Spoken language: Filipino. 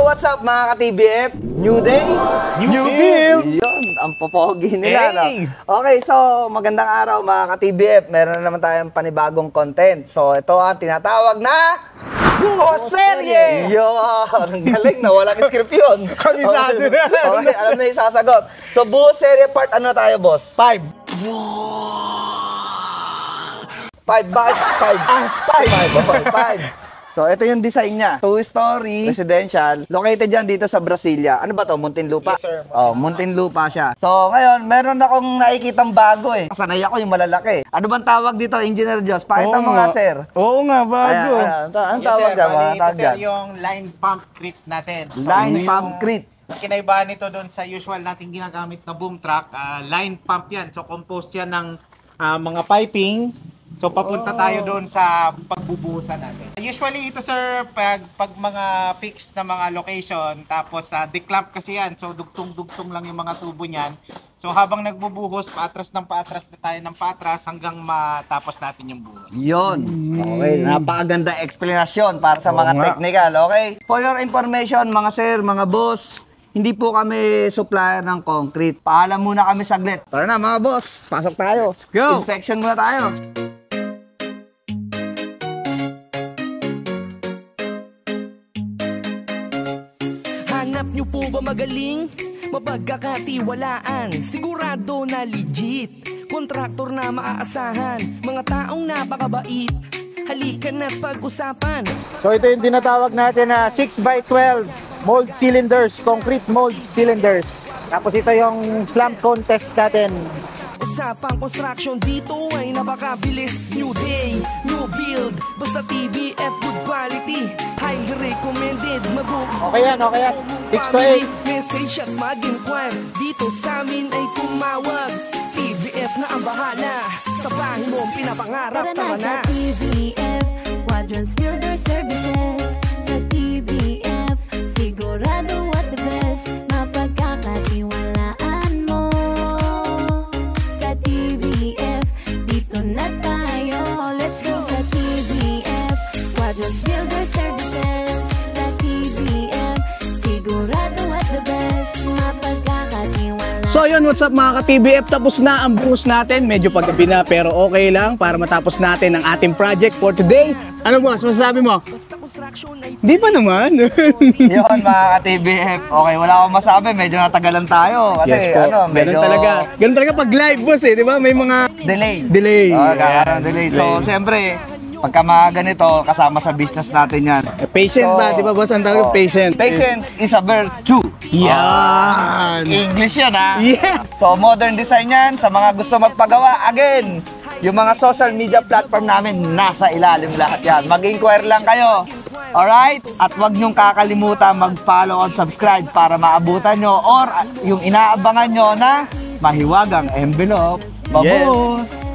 what's up mga ka-TBF? New day? New build! Yun, ang popogi nila. Hey! No? Okay, so magandang araw mga ka-TBF. Meron na naman tayong panibagong content. So ito ang tinatawag na Buoserye! Yun, ang galing na, walang script yun. Kabisado na. Okay, alam na yung sasagot. So Buoserye part, ano tayo boss? 5. 5, bakit 5? 5. So, ito yung design niya. Two-story, residential, located yan dito sa Brasilia. Ano ba to? Muntinlupa? Yes, sir. Oh, Muntinlupa siya. So, ngayon, meron akong nakikitang bago eh. Sanay ako yung malalaki. Ano bang tawag dito, Engineer Joss? Pakita mo nga, sir. Oo nga, bago. Anong tawag dyan? Ito sir yung line pump crit natin. So, Line pump crit. Kinaibahan nito doon sa usual nating ginagamit na boom truck. Line pump yan. So, composed yan ng mga piping. So papunta tayo doon sa pagbubuhusan natin. Usually ito sir, pag mga fixed na mga location, tapos declamp kasi yan. So dugtong-dugtong lang yung mga tubo niyan. So habang nagbubuhos, paatras na tayo ng paatras hanggang matapos natin yung buhos. Yun. Okay, napakaganda explanation para sa mga technical, okay? For your information, mga sir, mga boss, hindi po kami supplier ng concrete. Paalam muna kami saglit. Tara na mga boss, pasok tayo. Let's go! Inspection muna tayo. Hanap nyo po ba magaling? Mapagkakatiwalaan, sigurado na legit. Kontraktor na maaasahan, mga taong napakabait. Halika na't pag-usapan. So ito yung tinatawag natin na 6x12 mold cylinders, concrete mold cylinders. Tapos ito yung slam contest natin. Usapang construction dito ay napakabilis. New day, new build, basta TBF good quality. Highly recommended, mag-book. Okay yan, okay yan. 6 to 8. Message at mag-inquire, dito sa amin ay tumawag. TBF na ang bahala, sa bahay mo pinapangarap. Tara na sa TBF, Quadrants Builder Services. Sa TBF, sigurado what the best, mapagkakatiwalaan mo. Sa TBF, dito na tayo. Let's go sa TBF, Quadrants Builder Services. Sa TBF, sigurado what the best, mapagkakatiwalaan. So yun, what's up mga ka-TBF? Tapos na ang buhos natin. Medyo paggabi na pero okay lang para matapos natin ang ating project for today. Ano boss, masasabi mo? Di pa naman. Yun mga ka-TBF. Okay, wala akong masabi. Medyo natagalan tayo. Kasi Yes po. medyo Ganun talaga pag live boss eh, di ba? May mga delay. Yes. Delay. So, siyempre, pagka mga ganito, kasama sa business natin yan. Patient ba? Di ba boss? Ang tawag patient. Patience is a virtue. Yan. English yan ha. Yeah. So modern design yan. Sa mga gusto magpagawa, again, yung mga social media platform namin, nasa ilalim lahat yan. Mag-inquire lang kayo. Alright? At huwag niyong kakalimutan mag-follow and subscribe para maabutan nyo or yung inaabangan nyo na mahiwagang envelope. Babush!